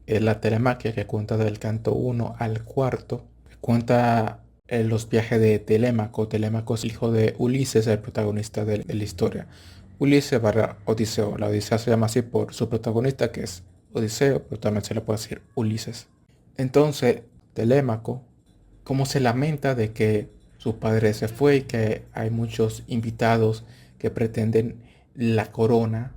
es la Telemaquia, que cuenta del canto 1 al 4. Cuenta los viajes de Telémaco. Telémaco es el hijo de Ulises, el protagonista de la historia. Ulises barra Odiseo. La Odisea se llama así por su protagonista, que es Odiseo, pero también se le puede decir Ulises. Entonces, Telémaco, como se lamenta de que su padre se fue y que hay muchos invitados que pretenden la corona,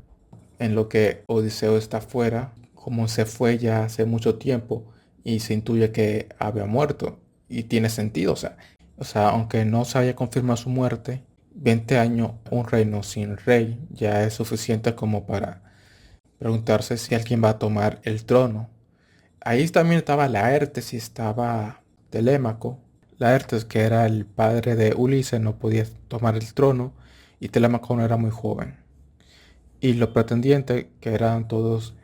en lo que Odiseo está fuera, como se fue ya hace mucho tiempo y se intuye que había muerto y tiene sentido, o sea, aunque no se haya confirmado su muerte, 20 años, un reino sin rey ya es suficiente como para preguntarse si alguien va a tomar el trono. Ahí también estaba Laertes y estaba Telémaco. Laertes, que era el padre de Ulises, no podía tomar el trono y Telémaco no era muy joven. Y los pretendientes, que eran todos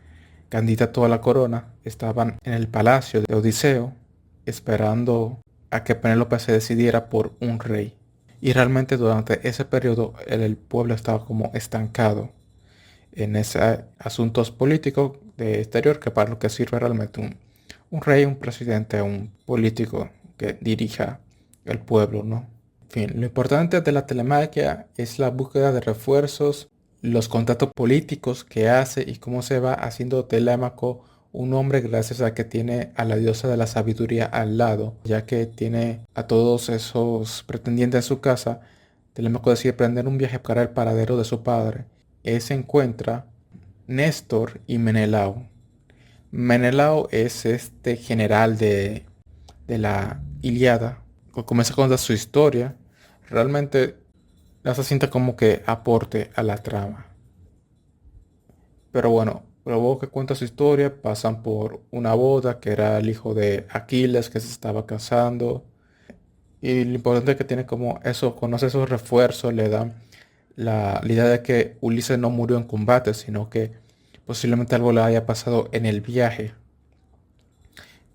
candidatos a la corona, estaban en el palacio de Odiseo esperando a que Penélope se decidiera por un rey. Y realmente durante ese periodo el pueblo estaba como estancado en esos asuntos políticos de exterior, que para lo que sirve realmente un rey, un presidente, un político que dirija el pueblo, ¿no? En fin, lo importante de la telemaquia es la búsqueda de refuerzos, los contactos políticos que hace y cómo se va haciendo Telémaco un hombre gracias a que tiene a la diosa de la sabiduría al lado, ya que tiene a todos esos pretendientes en su casa. Telémaco decide emprender un viaje para el paradero de su padre. Él se encuentra Néstor y Menelao. Menelao es este general de la Ilíada. Comienza a contar su historia. Realmente la se siente como que aporte a la trama. Pero bueno, luego que cuenta su historia, pasan por una boda que era el hijo de Aquiles que se estaba casando. Y lo importante es que tiene como eso, conoce esos refuerzos, le dan la idea de que Ulises no murió en combate, sino que posiblemente algo le haya pasado en el viaje.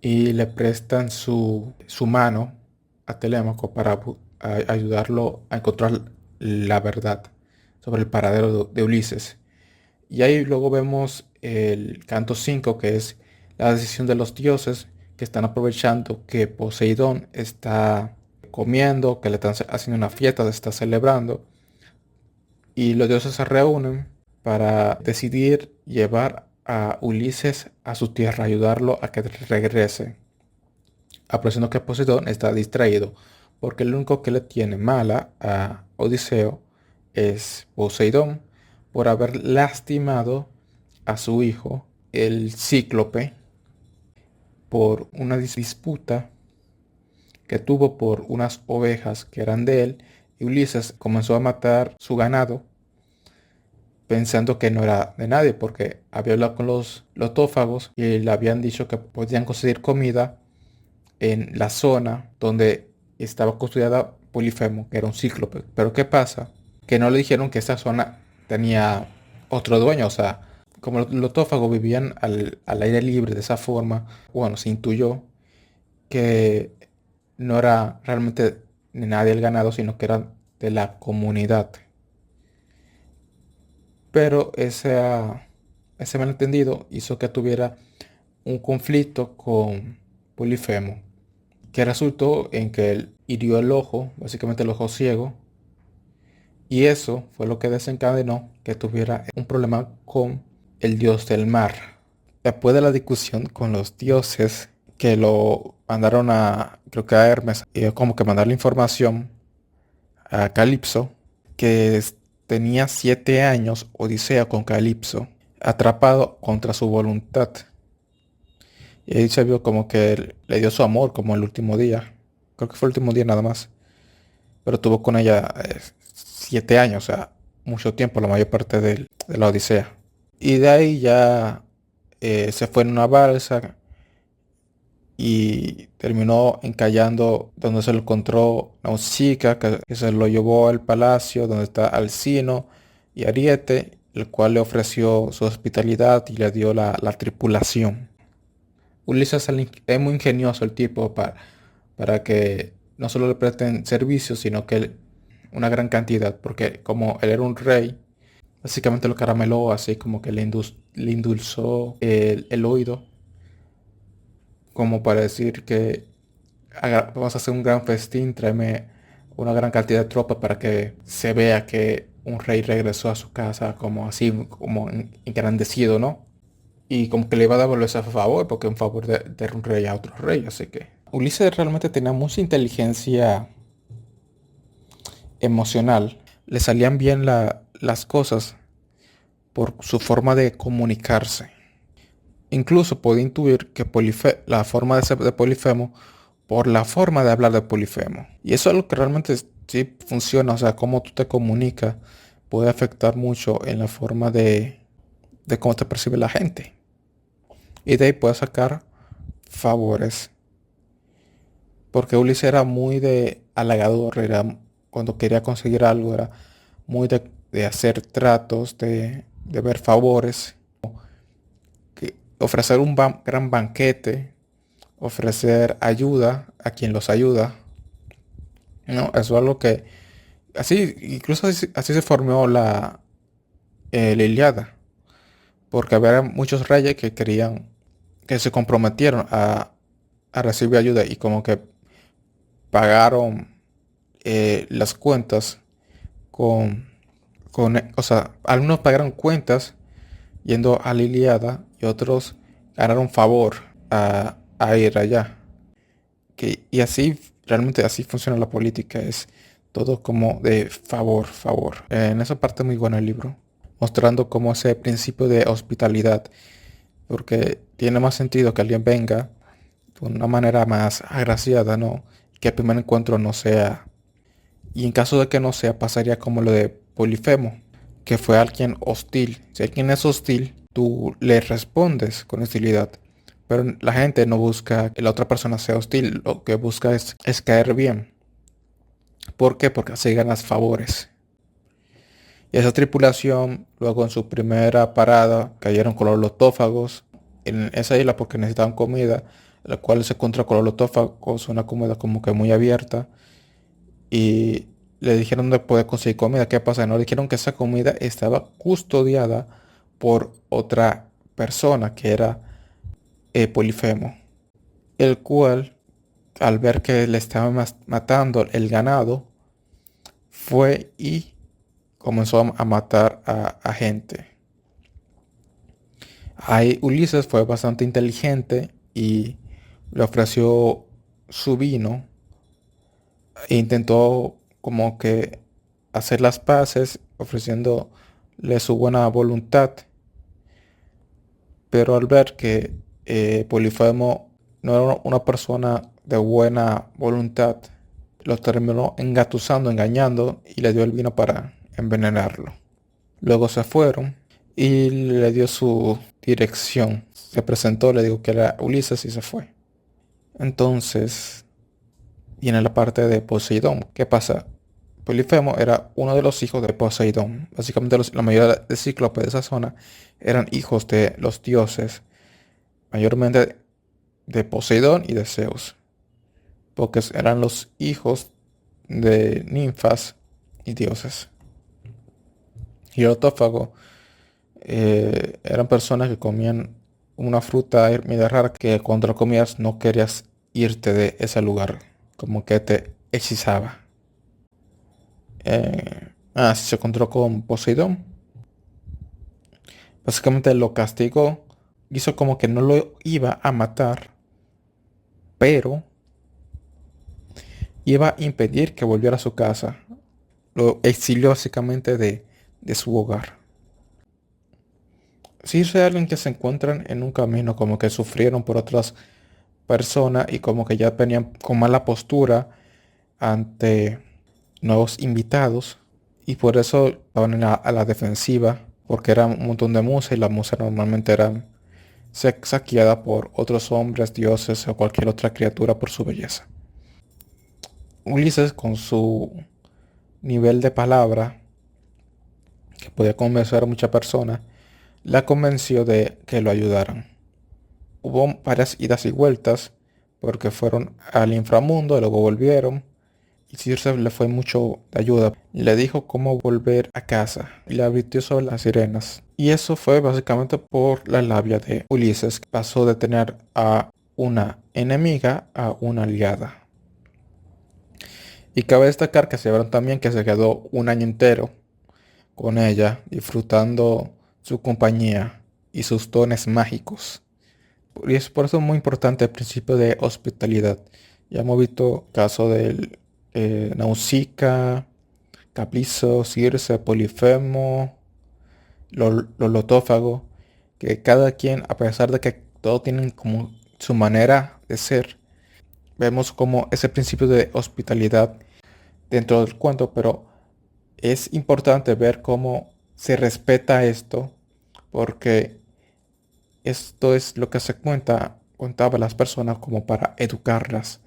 Y le prestan su mano a Telémaco para ayudarlo a encontrar la verdad sobre el paradero de Ulises. Y ahí luego vemos el canto 5, que es la decisión de los dioses que están aprovechando que Poseidón está comiendo, que le están haciendo una fiesta, se está celebrando. Y los dioses se reúnen para decidir llevar a Ulises a su tierra, ayudarlo a que regrese, apreciando que Poseidón está distraído, porque el único que le tiene mala a Odiseo es Poseidón por haber lastimado a su hijo, el Cíclope, por una disputa que tuvo por unas ovejas que eran de él, y Ulises comenzó a matar su ganado pensando que no era de nadie, porque había hablado con los lotófagos y le habían dicho que podían conseguir comida en la zona donde estaba custodiada Polifemo, que era un cíclope. Pero ¿qué pasa? Que no le dijeron que esa zona tenía otro dueño, o sea, como los lotófagos vivían al aire libre de esa forma, bueno, se intuyó que no era realmente de nadie el ganado, sino que era de la comunidad. Pero ese malentendido hizo que tuviera un conflicto con Polifemo, que resultó en que él hirió el ojo, básicamente el ojo ciego, y eso fue lo que desencadenó que tuviera un problema con el dios del mar. Después de la discusión con los dioses que lo mandaron a, creo que a Hermes, y como que mandar la información a Calipso, que tenía 7 años Odisea con Calipso, atrapado contra su voluntad. Y ahí se vio como que él le dio su amor como el último día. Creo que fue el último día nada más. Pero tuvo con ella 7 años, o sea, mucho tiempo, la mayor parte de la Odisea. Y de ahí ya se fue en una balsa y terminó encallando donde se lo encontró Nausicaa, que se lo llevó al palacio donde está Alcino y Ariete, el cual le ofreció su hospitalidad y le dio la tripulación. Ulises es muy ingenioso el tipo para que no solo le presten servicios, sino que una gran cantidad, porque como él era un rey, básicamente lo carameló, así como que le endulzó el oído como para decir que vamos a hacer un gran festín, tráeme una gran cantidad de tropas para que se vea que un rey regresó a su casa como así, como engrandecido, ¿no? Y como que le iba a devolver ese favor, porque es un favor de un rey a otro rey, así que Ulises realmente tenía mucha inteligencia emocional. Le salían bien las cosas por su forma de comunicarse. Incluso podía intuir que la forma de ser de Polifemo por la forma de hablar de Polifemo. Y eso es lo que realmente sí funciona, o sea, cómo tú te comunicas puede afectar mucho en la forma de cómo te percibe la gente. Y de ahí puedes sacar favores. Porque Ulises era muy de halagador, era cuando quería conseguir algo, era muy de hacer tratos, de ver favores, ofrecer un gran banquete, ofrecer ayuda a quien los ayuda. No, eso es algo que así, incluso así se formó la Ilíada, porque había muchos reyes que querían, que se comprometieron a recibir ayuda y como que pagaron las cuentas con, o sea, algunos pagaron cuentas yendo a la Ilíada y otros ganaron favor a ir allá. Y así, realmente así funciona la política, es todo como de favor, favor. En esa parte muy buena el libro, mostrando como ese principio de hospitalidad, porque tiene más sentido que alguien venga de una manera más agraciada, ¿no? Que el primer encuentro no sea. Y en caso de que no sea, pasaría como lo de Polifemo, que fue alguien hostil. Si alguien es hostil, tú le respondes con hostilidad. Pero la gente no busca que la otra persona sea hostil, lo que busca es caer bien. ¿Por qué? Porque así ganas favores. Y esa tripulación, luego en su primera parada, cayeron con los lotófagos en esa isla porque necesitaban comida, la cual se encontró con los lotófagos, una comida como que muy abierta. Y le dijeron de poder conseguir comida. ¿Qué pasa? No le dijeron que esa comida estaba custodiada por otra persona que era Polifemo, el cual, al ver que le estaban matando el ganado, fue y comenzó a matar a gente. Ahí Ulises fue bastante inteligente y le ofreció su vino e intentó como que hacer las paces ofreciéndole su buena voluntad, pero al ver que Polifemo no era una persona de buena voluntad, lo terminó engatusando, engañando y le dio el vino para envenenarlo. Luego se fueron y le dio su dirección. Se presentó, le dijo que era Ulises y se fue. Entonces viene la parte de Poseidón. ¿Qué pasa? Polifemo era uno de los hijos de Poseidón. Básicamente la mayoría de cíclopes de esa zona eran hijos de los dioses, mayormente de Poseidón y de Zeus, porque eran los hijos de ninfas y dioses. Y el otófago eran personas que comían una fruta media rara que cuando la comías no querías irte de ese lugar, como que te hechizaba. Se encontró con Poseidón. Básicamente lo castigó, hizo como que no lo iba a matar, pero iba a impedir que volviera a su casa. Lo exilió básicamente de su hogar. Si es alguien que se encuentran en un camino, como que sufrieron por otras personas y como que ya venían con mala postura ante nuevos invitados y por eso estaban a la defensiva, porque era un montón de musas y las musas normalmente eran saqueadas por otros hombres, dioses o cualquier otra criatura por su belleza. Ulises, con su nivel de palabra, que podía convencer a muchas personas, la convenció de que lo ayudaran. Hubo varias idas y vueltas porque fueron al inframundo y luego volvieron. Y Circe le fue mucho de ayuda. Le dijo cómo volver a casa y le advirtió sobre las sirenas. Y eso fue básicamente por la labia de Ulises. Pasó de tener a una enemiga a una aliada. Y cabe destacar que se vieron también que se quedó un año entero con ella, disfrutando su compañía y sus dones mágicos. Y es por eso muy importante el principio de hospitalidad. Ya hemos visto casos de Nausicaa, Caplizo, Circe, Polifemo, los lotófagos, que cada quien, a pesar de que todos tienen como su manera de ser, vemos como ese principio de hospitalidad dentro del cuento, pero es importante ver cómo se respeta esto, porque esto es lo que se contaba a las personas como para educarlas,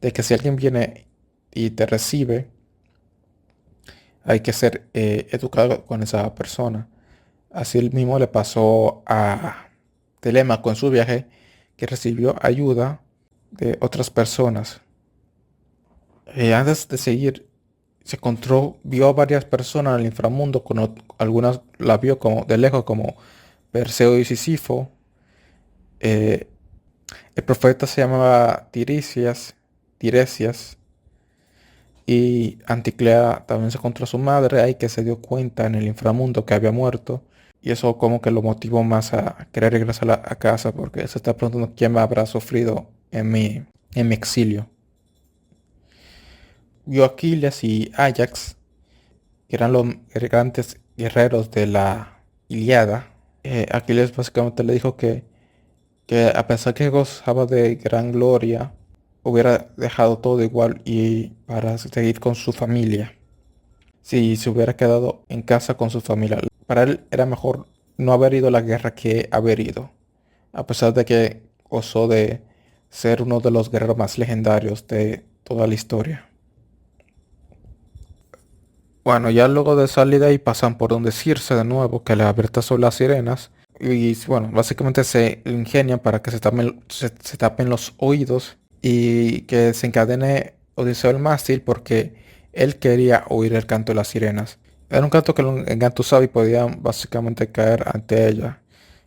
de que si alguien viene y te recibe, hay que ser educado con esa persona. Así el mismo le pasó a Telémaco en su viaje, que recibió ayuda de otras personas. Antes de seguir, se encontró, vio a varias personas en el inframundo, algunas la vio como de lejos como Perseo y Sísifo. Eh, el profeta se llamaba Tiresias, y Anticlea también se encontró a su madre ahí, que se dio cuenta en el inframundo que había muerto. Y eso como que lo motivó más a querer regresar a casa, porque se está preguntando quién habrá sufrido en mi exilio. Vio a Aquiles y Ajax, que eran los grandes guerreros de la Iliada. Aquiles básicamente le dijo que a pesar que gozaba de gran gloria, hubiera dejado todo igual y para seguir con su familia. Si se hubiera quedado en casa con su familia. Para él era mejor no haber ido a la guerra que haber ido. A pesar de que gozó de ser uno de los guerreros más legendarios de toda la historia. Bueno, ya luego de salir de ahí pasan por donde Circe de nuevo, que le alerta sobre las sirenas. Y bueno, básicamente se ingenian para que se tapen los oídos y que desencadene Odiseo el mástil, porque él quería oír el canto de las sirenas. Era un canto que los engatusaba y podían básicamente caer ante ella.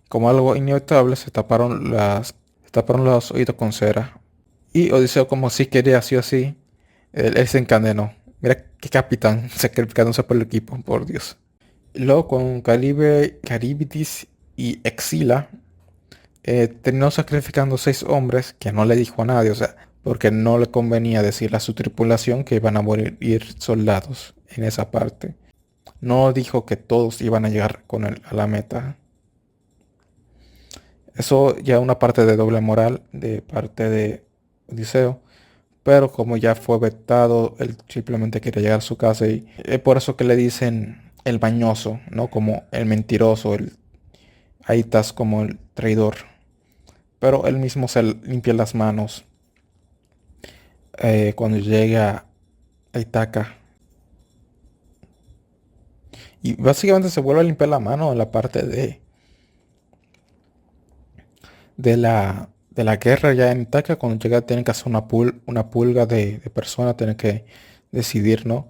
Como algo inevitable, se taparon los oídos con cera. Y Odiseo, como si quería así o así, él se encadenó. Mira qué capitán sacrificándose por el equipo, por Dios. Luego con Caribdis y Exila, terminó sacrificando 6 hombres que no le dijo a nadie, o sea, porque no le convenía decirle a su tripulación que iban a morir soldados en esa parte. No dijo que todos iban a llegar con él a la meta. Eso ya una parte de doble moral de parte de Odiseo. Pero como ya fue vetado, él simplemente quería llegar a su casa, y es por eso que le dicen el mañoso, ¿no? Como el mentiroso, ahí estás como el traidor. Pero él mismo se limpia las manos cuando llega a Itaca. Y básicamente se vuelve a limpiar la mano en la parte de la guerra ya en Itaca. Cuando llega tienen que hacer una pulga de personas, tienen que decidir, ¿no?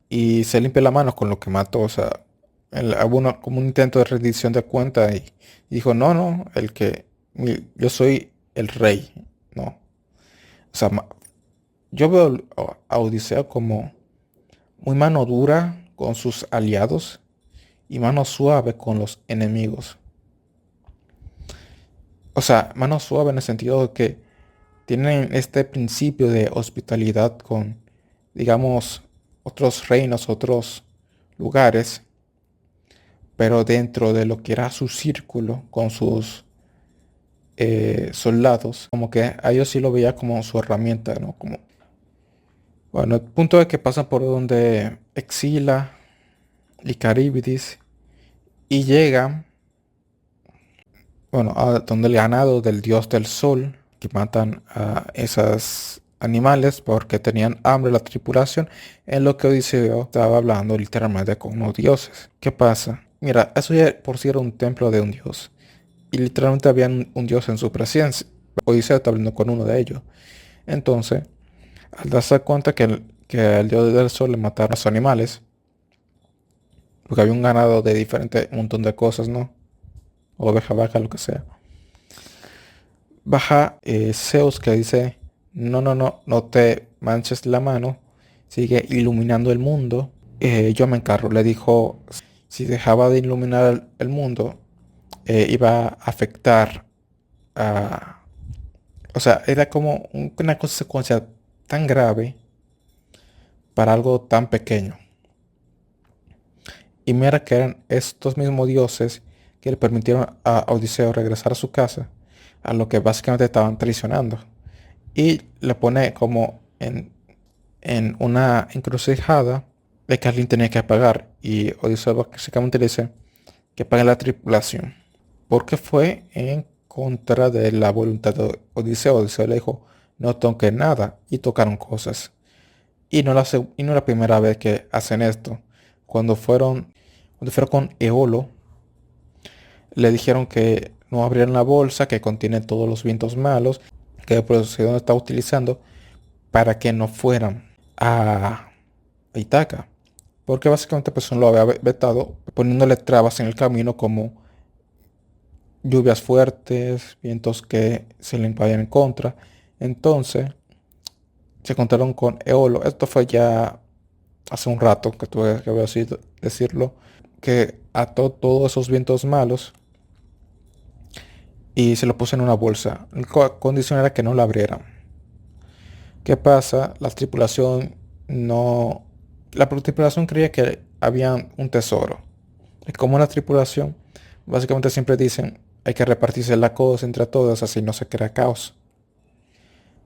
Y se limpia la mano con lo que mató. O sea, hubo como un intento de rendición de cuenta, y dijo, no, no, yo soy el rey, no. O sea, yo veo a Odiseo como muy mano dura con sus aliados y mano suave con los enemigos. O sea, mano suave en el sentido de que tienen este principio de hospitalidad con, digamos, otros reinos, otros lugares, pero dentro de lo que era su círculo con sus soldados, como que a ellos sí lo veía como su herramienta, ¿no? Como, bueno, el punto es que pasan por donde Exila y Caribdis y llegan, bueno, a donde el ganado del dios del sol, que matan a esos animales porque tenían hambre la tripulación, en lo que Odiseo estaba hablando literalmente con los dioses. ¿Qué pasa? Mira, eso ya por si era un templo de un dios. Y literalmente había un dios en su presencia. Odiseo está hablando con uno de ellos. Entonces, al darse cuenta que el dios del sol le mataron a los animales, porque había un ganado de diferente un montón de cosas, ¿no? Oveja, vaca, lo que sea. baja Zeus que dice, no, no, no, no te manches la mano, sigue iluminando el mundo. Yo me encargo, le dijo, si dejaba de iluminar el mundo, iba a afectar a... O sea, era como una consecuencia tan grave para algo tan pequeño. Y mira que eran estos mismos dioses que le permitieron a Odiseo regresar a su casa, a lo que básicamente estaban traicionando. Y le pone como en una encrucijada de que alguien tenía que pagar. Y Odiseo básicamente le dice que pague la tripulación. Porque fue en contra de la voluntad de Odiseo. Odiseo le dijo, no toque nada. Y tocaron cosas. Y no la primera vez que hacen esto. Cuando fueron con Eolo, le dijeron que no abrieran la bolsa que contiene todos los vientos malos que Poseidón está utilizando para que no fueran a Ítaca. Porque básicamente Poseidón lo había vetado poniéndole trabas en el camino como lluvias fuertes, vientos que se le vayan en contra. Entonces se encontraron con Eolo. Esto fue ya hace un rato que tuve que decirlo, que ató todos esos vientos malos y se lo puso en una bolsa. La condición era que no la abrieran. ¿Qué pasa? La tripulación no... La tripulación creía que había un tesoro. Y como una tripulación, básicamente siempre dicen, hay que repartirse la cosa entre todos, así no se crea caos.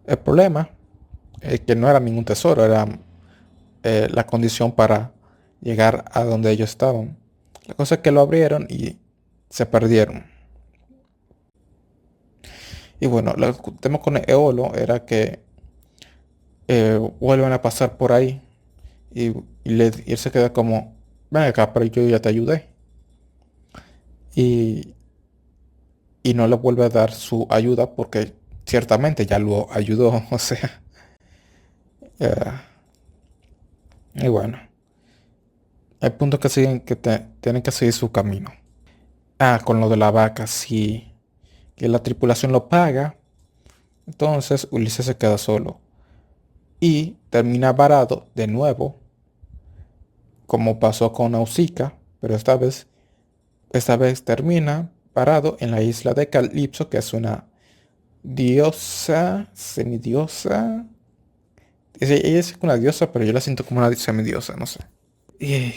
El problema es que no era ningún tesoro, era la condición para llegar a donde ellos estaban. La cosa es que lo abrieron y se perdieron. Y bueno, el tema con Eolo era que vuelven a pasar por ahí y él se queda como, ven acá, pero yo ya te ayudé. Y, y no le vuelve a dar su ayuda porque ciertamente ya lo ayudó. O sea, eh, y bueno, hay puntos que siguen que tienen que seguir su camino. Ah, con lo de la vaca, sí, que la tripulación lo paga. Entonces Ulises se queda solo y termina varado de nuevo, como pasó con Nausicaa, pero esta vez termina parado en la isla de Calipso, que es una diosa, semidiosa. Ella es una diosa, pero yo la siento como una semidiosa, no sé. Y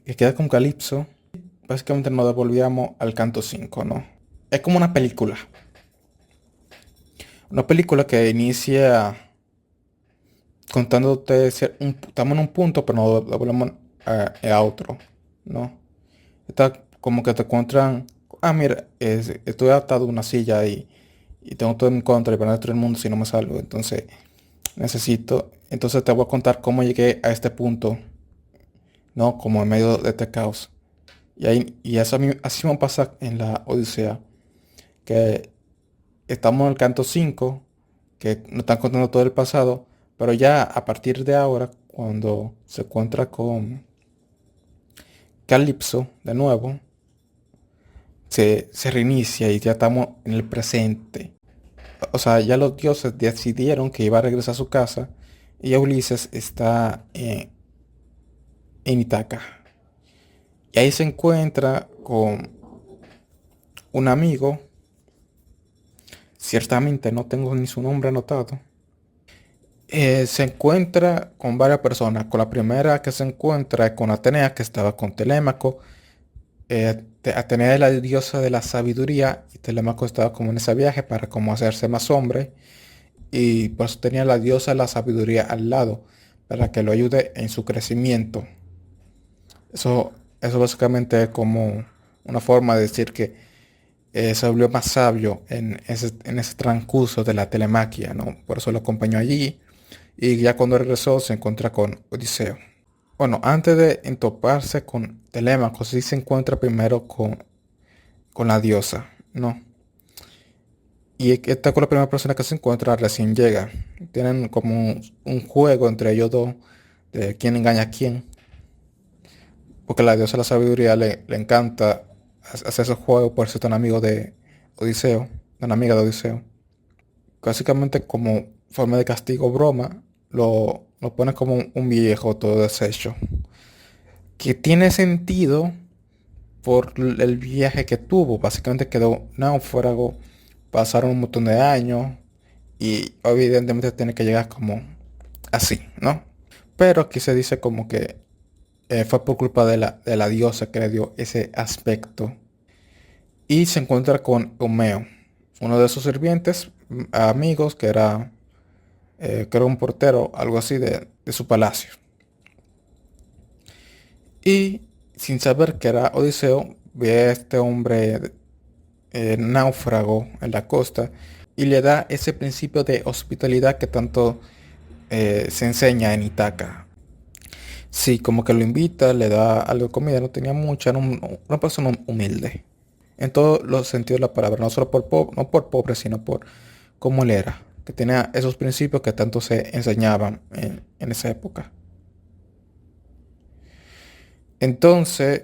que queda con Calipso. Básicamente nos devolvíamos al canto 5, ¿no? Es como una película. Una película que inicia contándote, estamos en un punto, pero nos devolvemos a otro, ¿no? Está como que te encuentran, mira, estoy atado a una silla y tengo todo en contra y para destruir el mundo si no me salgo. Entonces entonces te voy a contar cómo llegué a este punto, ¿no? Como en medio de este caos. Y eso así me pasa en la Odisea, que estamos en el canto 5 que nos están contando todo el pasado, pero ya a partir de ahora, cuando se encuentra con Calipso de nuevo, se reinicia y ya estamos en el presente. O sea, ya los dioses decidieron que iba a regresar a su casa y ya Ulises está en Ítaca. Y ahí se encuentra con un amigo, ciertamente no tengo ni su nombre anotado. Se encuentra con varias personas. Con la primera que se encuentra es con Atenea, que estaba con Telémaco. Atenea es la diosa de la sabiduría y Telémaco estaba como en ese viaje para como hacerse más hombre. Y por eso tenía la diosa de la sabiduría al lado para que lo ayude en su crecimiento. Eso básicamente es como una forma de decir que se volvió más sabio en ese transcurso de la telemaquia, ¿no? Por eso lo acompañó allí y ya cuando regresó se encuentra con Odiseo. Bueno, antes de entoparse con Telémaco, sí se encuentra primero con la diosa, ¿no? Y esta con la primera persona que se encuentra recién llega. Tienen como un juego entre ellos dos de quién engaña a quién. Porque la diosa de la sabiduría le encanta hacer esos juegos, por eso es tan amigo de Odiseo, tan amiga de Odiseo. básicamente como forma de castigo broma, lo pone como un viejo todo deshecho. Que tiene sentido por el viaje que tuvo. Básicamente quedó náufrago, pasaron un montón de años y evidentemente tiene que llegar como así, ¿no? Pero aquí se dice como que fue por culpa de la diosa que le dio ese aspecto. Y se encuentra con Homeo, uno de sus sirvientes, amigos, que era un portero, algo así de su palacio. Y sin saber que era Odiseo, ve a este hombre náufrago en la costa y le da ese principio de hospitalidad que tanto se enseña en Ítaca. Sí, como que lo invita, le da algo de comida, no tenía mucha, era una persona humilde. En todos los sentidos de la palabra, no solo no por pobre, sino por cómo él era, que tenía esos principios que tanto se enseñaban en esa época. Entonces,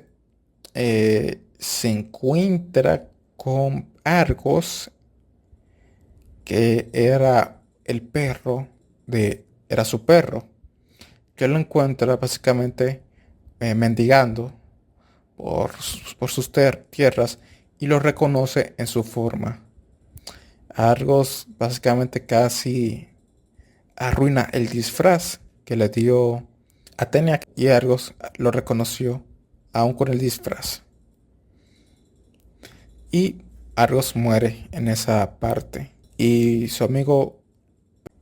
se encuentra con Argos, que era el perro era su perro, que lo encuentra básicamente mendigando por sus tierras y lo reconoce en su forma. Argos básicamente casi arruina el disfraz que le dio Atenea y Argos lo reconoció aún con el disfraz. Y Argos muere en esa parte. Y su amigo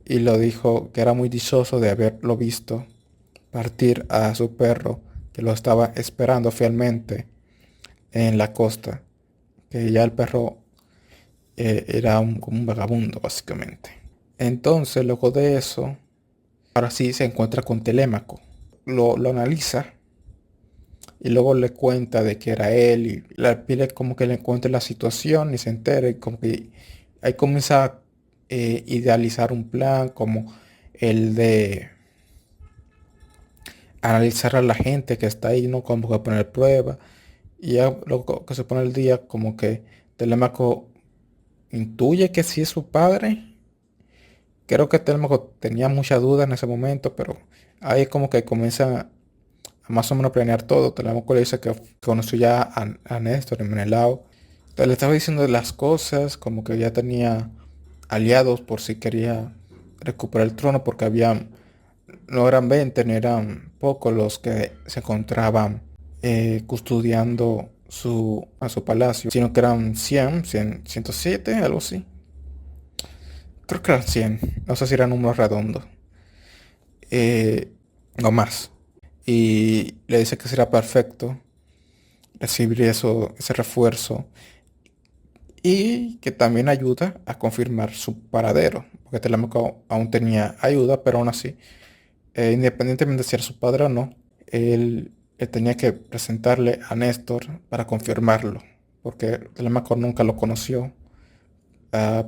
y lo dijo que era muy dichoso de haberlo visto partir a su perro que lo estaba esperando fielmente en la costa. Que ya el perro era como un vagabundo básicamente. Entonces luego de eso, ahora sí se encuentra con Telémaco. Lo analiza y luego le cuenta de que era él y le pide como que le encuentre la situación y se entere y como que ahí comienza a idealizar un plan como el de analizar a la gente que está ahí, ¿no? Como que poner prueba y ya luego que se pone el día como que Telémaco intuye que sí es su padre. Creo que Telémaco tenía mucha duda en ese momento, pero ahí como que comienza a más o menos planear todo. Telémaco le dice que conoció ya a Néstor en Menelao. Entonces le estaba diciendo de las cosas, como que ya tenía aliados por si quería recuperar el trono, porque no eran 20 ni eran pocos los que se encontraban custodiando a su palacio, sino que eran 107, algo así. Creo que eran 100, no sé si eran números redondos, no más. Y le dice que será perfecto recibir ese refuerzo y que también ayuda a confirmar su paradero, porque Telémaco aún tenía ayuda, pero aún así, independientemente de si era su padre o no, él tenía que presentarle a Néstor para confirmarlo, porque Telémaco nunca lo conoció,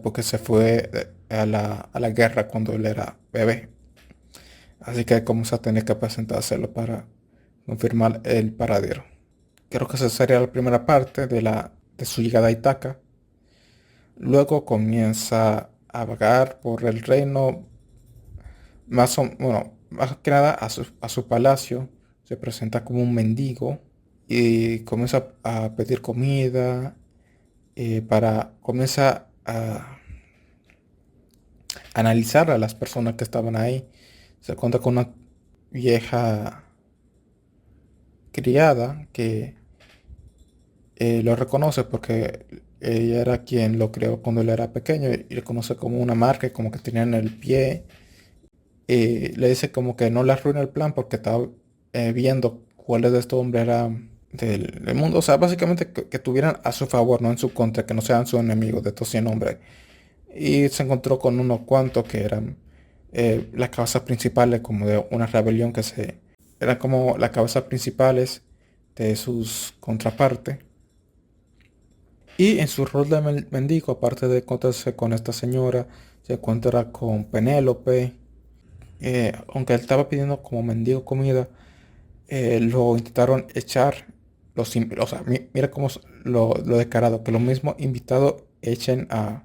porque se fue a la guerra cuando él era bebé. Así que comenzó a tener que presentárselo para confirmar el paradero. Creo que esa sería la primera parte de su llegada a Itaca. Luego comienza a vagar por el reino, bueno, más que nada a su palacio. Se presenta como un mendigo y comienza a pedir comida, comienza a analizar a las personas que estaban ahí. Se cuenta con una vieja criada que lo reconoce porque ella era quien lo creó cuando él era pequeño y le conoce como una marca, como que tenía en el pie. Le dice como que no le arruina el plan porque estaba viendo cuáles de estos hombres eran del mundo. O sea, básicamente que tuvieran a su favor, no en su contra, que no sean sus enemigos de estos 100 hombres. Y se encontró con unos cuantos que eran las cabezas principales como de una rebelión eran como las cabezas principales de sus contrapartes. Y en su rol de mendigo, aparte de encontrarse con esta señora, se encuentra con Penélope. Aunque él estaba pidiendo como mendigo comida, lo intentaron echar. O sea, mira cómo lo descarado, que los mismos invitados echen a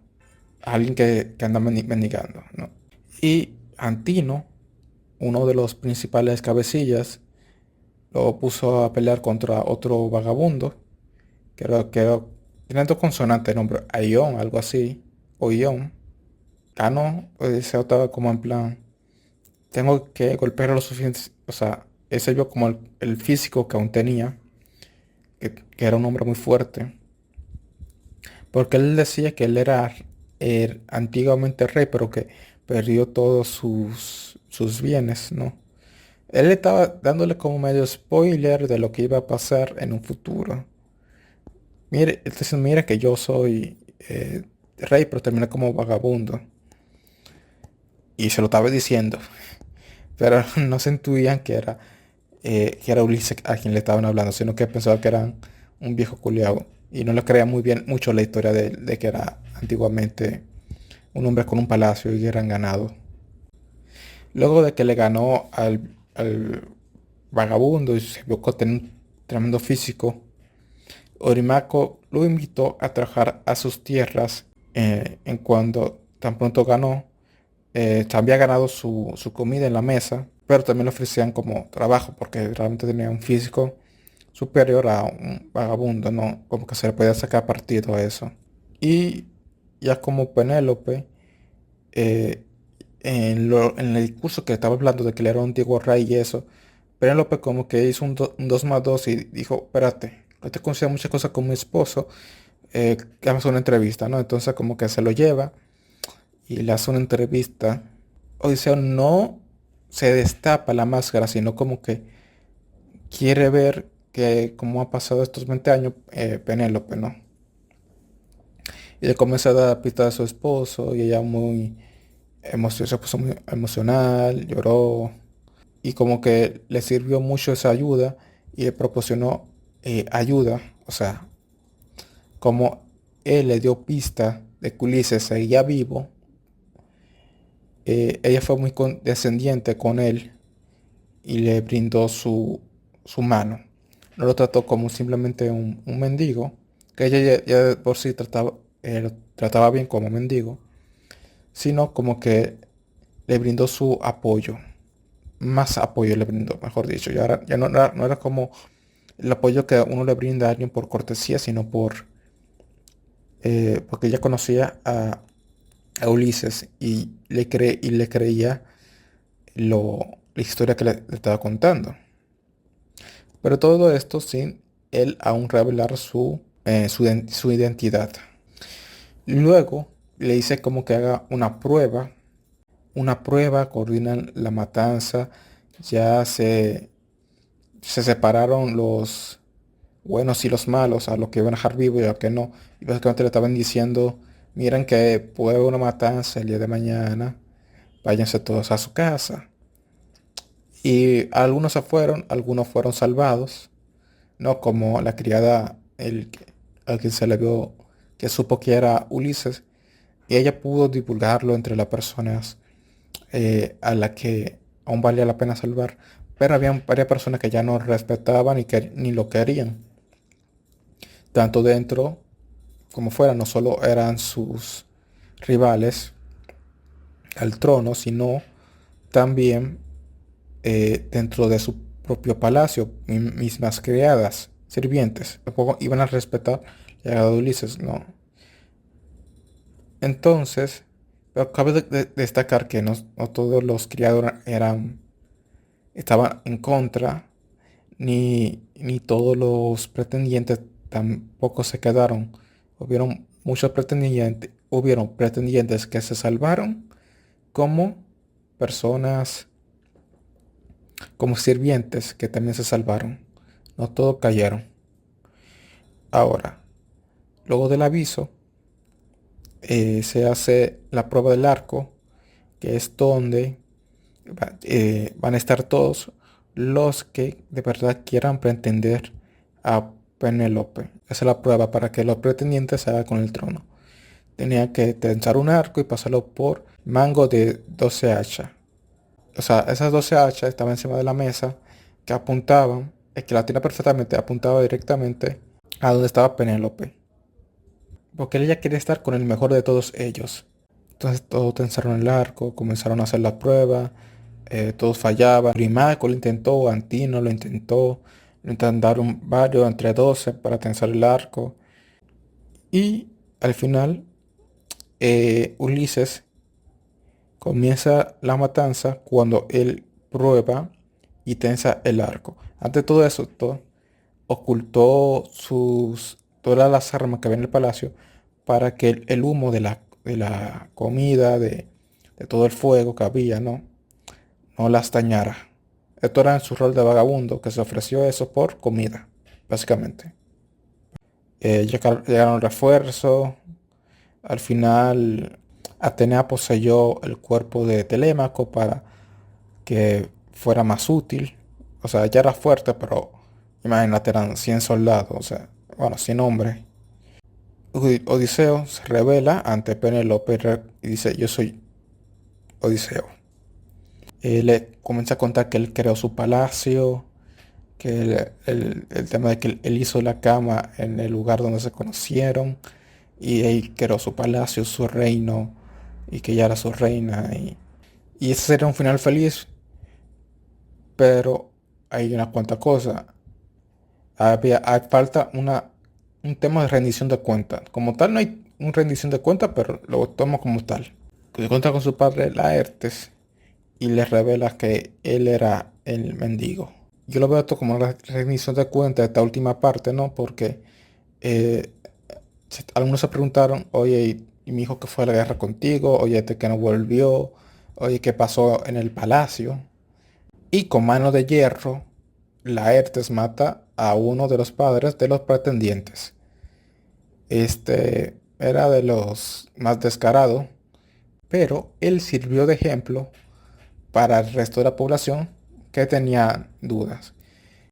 alguien que anda mendigando, ¿no? Y Antino, uno de los principales cabecillas, lo puso a pelear contra otro vagabundo, que era, tiene dos consonantes, nombre, Aion, algo así, o Ion. Ah, no, ese estaba como en plan, tengo que golpear lo suficiente, o sea, ese vio como el físico que aún tenía, que era un hombre muy fuerte, porque él decía que él era antiguamente rey, pero que perdió todos sus bienes, ¿no? Él estaba dándole como medio spoiler de lo que iba a pasar en un futuro. Mire, él está diciendo, mira que yo soy rey, pero terminé como vagabundo. Y se lo estaba diciendo, pero no se intuían que era Ulises a quien le estaban hablando, sino que pensaba que eran un viejo culiao. Y no le creía muy bien mucho la historia de que era antiguamente un hombre con un palacio y eran ganado. Luego de que le ganó al vagabundo y se vio que tenía un tremendo físico, Orimaco lo invitó a trabajar a sus tierras en cuando tan pronto ganó. Había ganado su comida en la mesa, pero también le ofrecían como trabajo porque realmente tenía un físico superior a un vagabundo, ¿no? Como que se le podía sacar partido a eso. Y ya como Penélope, eh, en el discurso que estaba hablando de que él era un antiguo rey y eso, Penélope como que hizo un 2 más 2 y dijo, espérate, yo te considero muchas cosas con mi esposo, que hagas una entrevista, ¿no? Entonces como que se lo lleva y le hace una entrevista. Odiseo no se destapa la máscara, sino como que quiere ver que cómo ha pasado estos 20 años Penélope, ¿no? Y le comienza a dar pistas a su esposo y ella se puso muy emocional, lloró y como que le sirvió mucho esa ayuda y le proporcionó ayuda, o sea, como él le dio pista de que Ulises seguía vivo, ella fue muy condescendiente con él y le brindó su mano. No lo trató como simplemente un mendigo, que ella ya de por sí lo trataba bien como mendigo, sino como que le brindó su apoyo. Más apoyo le brindó, mejor dicho. Ya no era como el apoyo que uno le brinda a alguien por cortesía, sino porque ella conocía a Ulises y le creía la historia que le estaba contando. Pero todo esto sin él aún revelar su identidad. Luego le dice como que haga una prueba, coordinan la matanza, ya se separaron los buenos y los malos, a los que iban a dejar vivo y a los que no. Y básicamente le estaban diciendo, miren que puede haber una matanza el día de mañana, váyanse todos a su casa. Y algunos se fueron, algunos fueron salvados, no como la criada, al que se le vio que supo que era Ulises, y ella pudo divulgarlo entre las personas a la que aún valía la pena salvar, pero había varias personas que ya no respetaban ni lo querían, tanto dentro como fuera, no solo eran sus rivales al trono, sino también dentro de su propio palacio, mismas criadas, sirvientes, tampoco iban a respetar la llegada de Ulises, no. Entonces, pero cabe destacar que no todos los criados estaban en contra, ni todos los pretendientes tampoco se quedaron. Hubieron pretendientes que se salvaron como personas, como sirvientes que también se salvaron. No todos cayeron. Ahora, luego del aviso, se hace la prueba del arco, que es donde van a estar todos los que de verdad quieran pretender a Penélope. Esa es la prueba para que los pretendientes se hagan con el trono. Tenía que tensar un arco y pasarlo por mango de 12 hachas. O sea, esas 12 hachas estaban encima de la mesa que apuntaban, es que la tenía perfectamente, apuntaba directamente a donde estaba Penélope. porque ella quería estar con el mejor de todos ellos. Entonces todos tensaron el arco, comenzaron a hacer la prueba, todos fallaban. Primaco lo intentó, Antino lo intentaron varios, entre 12 para tensar el arco. Y al final, Ulises comienza la matanza cuando él prueba y tensa el arco. Antes de todo eso, ocultó todas las armas que había en el palacio para que el humo de la comida, de todo el fuego que había, no las dañara. Esto era en su rol de vagabundo, que se ofreció eso por comida, básicamente. Llegaron refuerzos. Al final, Atenea poseyó el cuerpo de Telémaco para que fuera más útil. O sea, ya era fuerte, pero imagínate, eran 100 soldados, o sea, bueno, 100 hombres. Odiseo se revela ante Penélope y dice, yo soy Odiseo. Le comienza a contar que él creó su palacio, que el tema de que él hizo la cama en el lugar donde se conocieron, y él creó su palacio, su reino, y que ella era su reina. Y ese sería un final feliz, pero hay una cuanta cosa. Falta un tema de rendición de cuentas. Como tal, no hay un rendición de cuentas, pero lo tomo como tal. Que se cuenta con su padre Laertes y le revela que él era el mendigo. Yo lo veo esto como una rendición de cuentas de esta última parte, ¿no? Porque eh, algunos se preguntaron, oye, ¿y mi hijo que fue a la guerra contigo? Oye, este que no volvió. Oye, ¿qué pasó en el palacio? Y con mano de hierro, Laertes mata a uno de los padres de los pretendientes. Este era de los más descarados, pero él sirvió de ejemplo para el resto de la población que tenía dudas.